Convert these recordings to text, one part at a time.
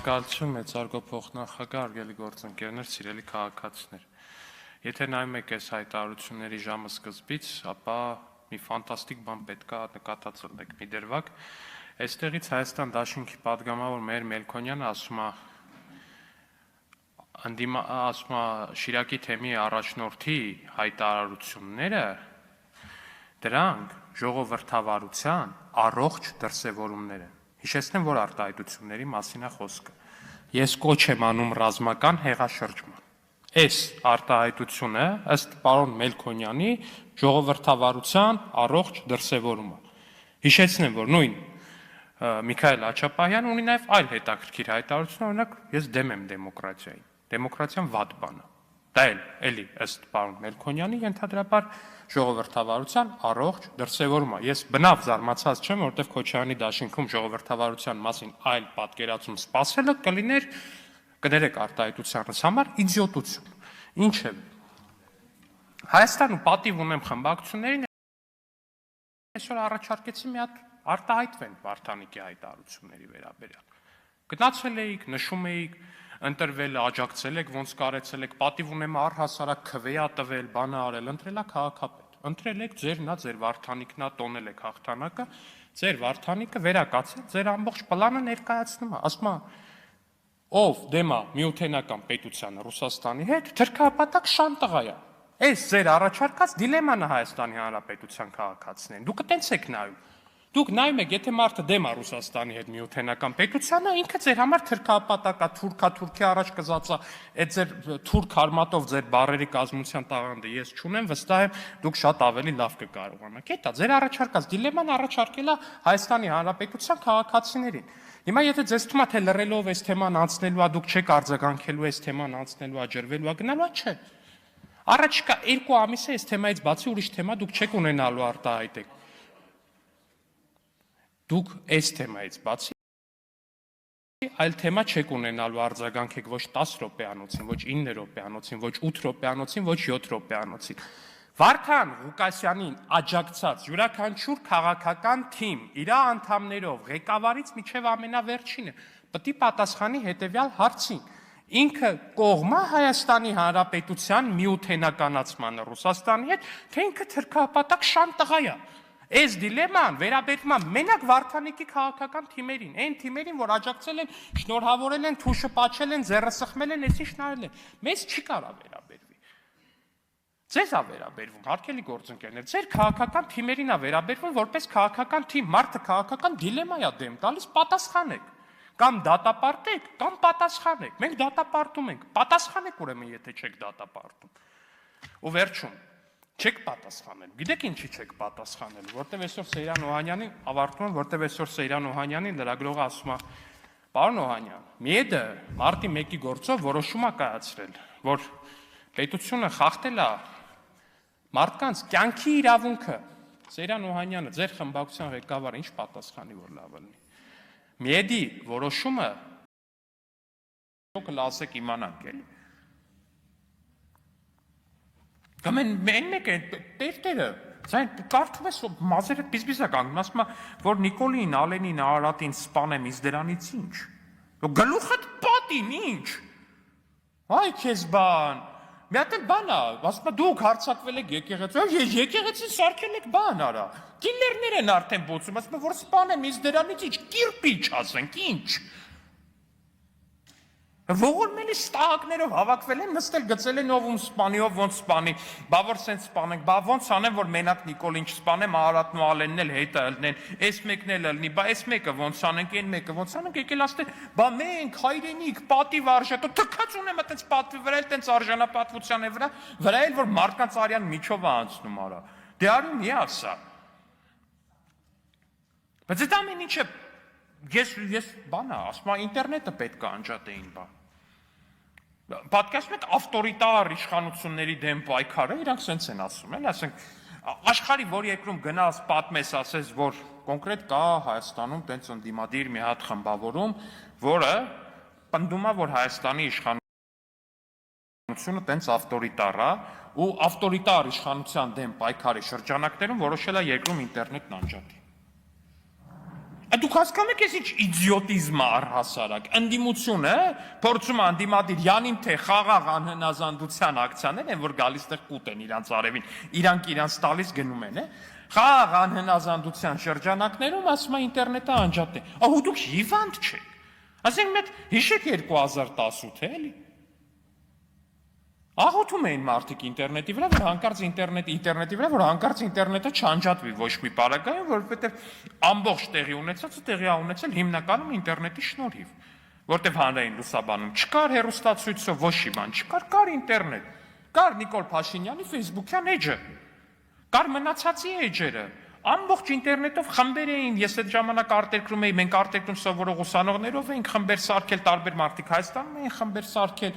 Շնորհակալություն մեծարգո փոխնախագահ, հարգելի գործընկերներ, սիրելի քաղաքացիներ։ Եթե նայում եք այս հայտարարությունների ժամը սկզբից, ապա մի ֆանտաստիկ բան պետք է նկատած լինեք մի դրվագ։ Այստեղից Հայաստան Դաշինքի падգամավոր Մհեր Մելքոնյանը ասում է Շիրակի թեմի առաջնորդի հայտարարությունները դրանք ժողովրդավարության առողջ դրսևորումներ են։ Հիշեցնեմ, որ արտահայտությունների մասին է խոսքը։ Ես կոչ եմ անում ռազմական հեղաշրջման։ Այս արտահայտությունը ըստ պարոն Մելքոնյանի ժողովրդավարության առողջ դրսևորումը։ Հիշեցնեմ, որ նույն Միքայել Աչապահյանը ունի նաև այլ հետաքրքիր հայտարարություն, օրինակ ես դեմ եմ դեմոկրատիային։ Դեմոկրատիան վատ բան է։ Դա էլի ըստ պարոն Մելքոնյանի ենթադրաբար ժողովրդավարության առողջ դրսևորումը։ Ես բնավ զարմացած չեմ, որովհետև Քոչարյանի դաշինքում ժողովրդավարության մասին այլ պատկերացում սպասելը կլիներ, կներեք արտահայտությանս համար, իդիոտություն։ Ինչ է։ Հայաստանում պատիվ ունեմ խմբակցություններին, այսօր առաջարկեցի մի հատ արտահայտվեն Վարդանիկի հայտարարությունների վերաբերյալ։ Գնացել էիք, նշում էիք, ընտրվել, աջակցել եք, ոնց կարեցել եք, պատիվ ունեմ առհասարակ քվեա տվել, բանը արել, ընտրելա քաղաքապետ։ Ընտրել եք, ձեր Վարդանիկն է, տոնել եք հաղթանակը, ձեր Վարդանիկը վերակացել, ձեր ամբողջ պլանը ներկայացնում է, ասում է, ով դեմ է միութենական պետությանը Ռուսաստանի հետ, թրքապատակ շանտղա է։ Այս ձեր առաջարկած դիլեման է Հայաստանի Հանրապետության քաղաքացիներին։ Դուք տենց եք նայում։ Դուք նայում եք, եթե մարդը դեմ է Ռուսաստանի հետ միութենական պետությանը, ինքը ձեր համար թրքապատակա, թուրքի առաջ կզածա, այդ ձեր թուրք արմատով ձեր բարերի կազմության տաղանդը ես չունեմ, վստահ եմ, դուք շատ ավելի լավ կկարողանաք։ Էդ է, ձեր առաջարկած դիլեման առաջարկել է Հայաստանի Հանրապետության քաղաքացիներին։ Հիմա եթե ձեզ թվում է, թե լռելով այս թեման անցնելու է, դուք չեք արձագանքելու այս թեման անցնելու է, ջրվելու է, գնալու է, չէ։ Առաջիկա 2 ամիսը այս թեմայից բացի ուրիշ թեմա դուք չեք ունենալու արտահայտեք։ Դուք այս թեմայից բացի այլ թեմա չեք ունենալու արձագանքեք ոչ 10 րոպեանոցին, ոչ 9 րոպեանոցին, ոչ 8 րոպեանոցին, ոչ 7 րոպեանոցին։ Վարդան Ղուկասյանին աջակցած յուրաքանչյուր քաղաքական թիմ իր անդամներով ղեկավարից մինչև ամենավերջինը պետք է պատասխանի հետևյալ հարցին. ինքը կողմա Հայաստանի Հանրապետության միութենականացմանը Ռուսաստանի հետ, թե ինքը թրքապատակ շանտղա է։ Այս դիլեման վերաբերում է մենակ Վարդանիկի քաղաքական թիմերին, այն թիմերին, որ աջակցել են, շնորհավորել են, թուշը պաչել են, ձեռը սխմել են, այսինչ նայել են։ Մեզ չի կարա վերաբերվի։ Ձեզ է վերաբերվում, հարգելի գործընկերներ, ձեր քաղաքական թիմերին է վերաբերվում, որպես քաղաքական թիմ, մարդը քաղաքական դիլեմա է դեմ տալիս, պատասխանեք։ Կամ դատապարտեք, կամ պատասխանեք։ Մենք դատապարտում ենք, պատասխանեք ուրեմն, եթե չեք դատապարտում։ Ու վերջում չեք պատասխանել։ Գիտեք ինչի չեք պատասխանել, որտեվ այսօր Սեյրան Օհանյանին ավարտում եմ, որտեվ այսօր Սեյրան Օհանյանին լրագրողը ասում է. «Պարոն Օհանյան, ՄԻԵԴ-ը մարտի 1-ի գործով որոշում է կայացրել, որ պետությունը խախտել է մարդկանց կյանքի իրավունքը»։ Սեյրան Օհանյանը, ձեր խմբակցության ղեկավարը, ինչ պատասխանի, որ լավ լինի։ ՄԻԵԴ-ի որոշումը կլասեք իմանանք էլի։ Գամեն մեկ է տերտերը, ձայն կարդում ես մազերը պիզպիզա կանգնում, ասում է, որ Նիկոլին, Ալենին, Արարատին սպանեմ, իս դրանից ինչ։ Գլուխդ պատին ինչ։ Այ քեզ բան։ Մի հատ էլ բան է, ասում է դուք հարձակվել եք եկեղեցու, եկեղեցին սարքել եք բան արա։ Կիլլերներ են արդեն բոցում, ասում է, որ սպանեմ, իս դրանից ինչ, կիրպիչ ասենք, ինչ։ Ողորմելի ստահակներով հավաքվել են, նստել գծել են ով ում սպանի, ով ոնց սպանի, բա որ սենց սպանենք, բա ոնց անեմ, որ մենակ Նիկոլին չսպանեմ, Արարատն ու Ալենն էլ հետը ըլնեն, այս մեկն էլ ըլնի, բա այս մեկը ոնց անենք, այն մեկը ոնց անենք, եկել ասեն, բա մենք հայրենիք, պատիվ արժե, թքած ունեմ այտենց պատվի վրա, այտենց արժանապատվության վրա էլ որ մարդկանց արյան միջով է անցնում արա։ Դե արի մի ասա։ Բայց այդ ամեն ինչը ես բանա, ասում եմ ինտերնետը պետք է անջատեին բան։ Պատկերացնում եք ավտորիտար իշխանությունների դեմ պայքարը, իրանք սենց են ասում, էլ ասենք աշխարհի որ երկրում գնաս պատմես ասես, որ կոնկրետ կա Հայաստանում տենց ընդդիմադիր մի հատ խմբավորում, որը պնդում է, որ Հայաստանի իշխանությունը տենց ավտորիտար է, ու ավտորիտար իշխանության դեմ պայքարի շրջանակներում որոշել է երկրում ինտերնետն անջատի։ Դուք հասկանում եք, ես ինչ իդիոտիզմ է առհասարակ, ընդդիմությունը փորձում է ընդդիմադիր յանիմ թե խաղաղ անհնազանդության ակցիաներ են, որ գալիս տեղ կուտեն իրանց արևին, իրանց տալիս գնում են, խաղաղ անհնազանդության շրջանակներում ասում է ինտերնետը անջատ է, ահա դուք հիվանդ չեք, ասենք մեկ հիշեք 2018 էլի, աղոթում էին մարդիկ ինտերնետի վրա, որ հանկարծ ինտերնետի վրա, որ հանկարծ ինտերնետը չանջատվի ոչ մի պարագայում, որովհետև ամբողջ տեղի ունեցածը տեղի ա ունեցել հիմնականում ինտերնետի շնորհիվ, որտև հանրային լուսաբանում չկար հեռուստացույցով, ոչ մի բան չկար, կար ինտերնետ, կար Նիկոլ Փաշինյանի Facebook-յան էջը, կար մնացածի էջերը, ամբողջ ինտերնետով խմբեր էին, ես այդ ժամանակ արտերկրում էի, մենք արտերկրում սովորող ուսանողներով էինք խմբեր սարքել, տարբեր մարդիկ Հայաստանում էին խմբեր սարքել,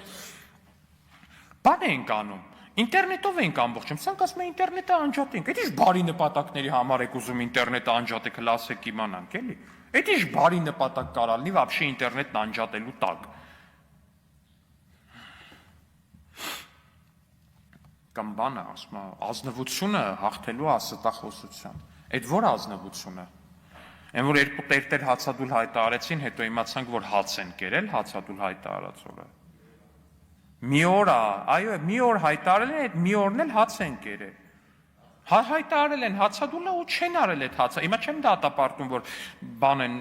բան ենք անում, ինտերնետով ենք ամբողջում, սրանք ասում են ինտերնետը անջատենք, այդ ինչ բարի նպատակների համար եք ուզում ինտերնետը անջատեք, լասեք իմանանք, էլի, այդ ինչ բարի նպատակ կարա լինի вообще ինտերնետն անջատելու տակ։ Կամ բանը ասում է, ազնվությունը հաղթելու աստախոսության, այդ որ ազնվությունը, այն որ երկու տերտեր հացադուլ հայտարարեցին, հետո իմացանք, որ հաց են կերել հացադուլ հայտարարած օրը։ Մի օր, այո, մի օր հայտարել են, այդ մի օրն էլ հաց են կերել։ Հայտարել են հացադուլը ու չեն արել այդ հացը։ Հիմա չեմ դատապարտում, որ բան են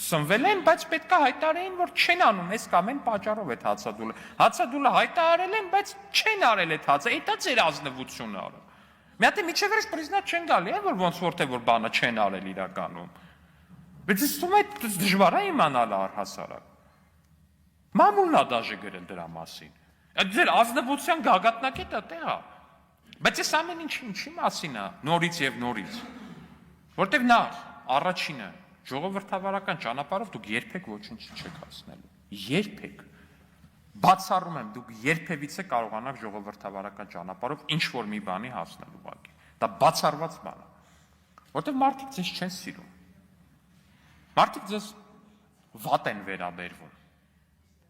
սնվել են, բայց պետք է հայտարեին, որ չեն անում, այս կամ այն պատճառով այդ հացադուլը։ Հացադուլը հայտարել են, բայց չեն արել այդ հացը։ Դա ձեր ազնվությունը արա։ Մի հատ միջև վերջ պրիզնատ չեն գալի, որ ոնց որ թե որ բանը չեն արել իրականում։ Բայց ես թվում է դժվար է իմանալ առհասարակ։ Մամուլն է դաժե գրել դրա մասին։ Ձեր ազնվության գագաթնակետը տեղ է։ Բայց ես ամեն ինչի մասին է, նորից եւ նորից։ Որտեւ նախ, առաջինը, ժողովրդավարական ճանապարհով դուք երբեք ոչինչ չեք հասնելու։ Երբեք։ Բացառում եմ, դուք երբևիցե կարողանաք ժողովրդավարական ճանապարհով ինչ որ մի բանի հասնել ուղղակի։ Դա բացառված բան է։ Որտեւ մարդիկ ձեզ չեն սիրում։ Մարդիկ ձեզ վատ են վերաբերվում։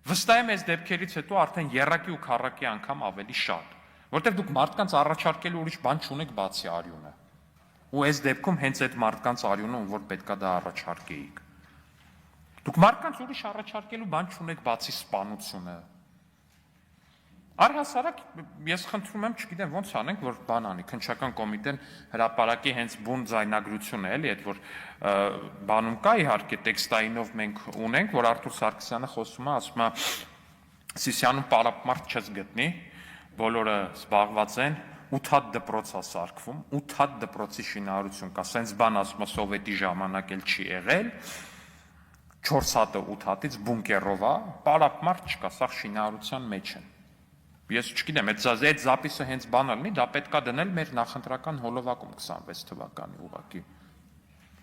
Վստահ եմ այս դեպքերից հետո արդեն երակի ու քառակի անգամ ավելի շատ, որտեղ դուք մարդկանց առաջարկելու ուրիշ բան չունեք բացի արյունը։ Ու այս դեպքում հենց այդ մարդկանց արյունը, ում որ պետքա դա առաջարկեիք։ Դուք մարդկանց ուրիշ առաջարկելու բան չունեք բացի սպանությունը։ Առհասարակ ես խնդրում եմ, չգիտեմ ոնց անենք, որ բան անի, քննչական կոմիտեն հրապարակի հենց բուն ձայնագրությունը էլի, այդ որ բանում կա իհարկե տեքստայինով մենք ունենք, որ Արթուր Սարգսյանը խոսում է, ասում է Սիսիանում պարապմարտ չես գտնի, բոլորը զբաղված են, 8 հատ դպրոց է սարքվում, 8 հատ դպրոցի շինարարություն կա, սենց բան ասում է սովետի ժամանակ էլ չի եղել, 4 հատը 8 հատից բունկերով է, պարապմարտ չկա, սա շինարարության մեջ են։ Ես չգիտեմ, այդ զապիսը հենց բան լինի, դա պետքա դնել մեր նախընտրական հոլովակում 26 թվականի ուղղակի։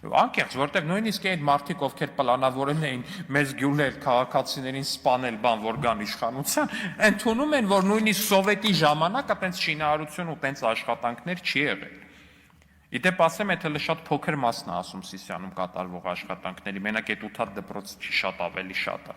Անկեղծ, որտեղ նույնիսկ այդ մարդիկ, ովքեր պլանավորել էին մեզ գյուլել, քաղաքացիներին սպանել, բան որ գան իշխանության, ընդունում են, որ նույնիսկ սովետի ժամանակ այդպես շինարարություն ու այդպես աշխատանքներ չի եղել։ Իդեպ ասեմ, այդ հələ շատ փոքր մասն է ասում Սիսիանում կատարվող աշխատանքների, մենակ այդ 8 հատ դպրոց չի շատ ավելի շատ է։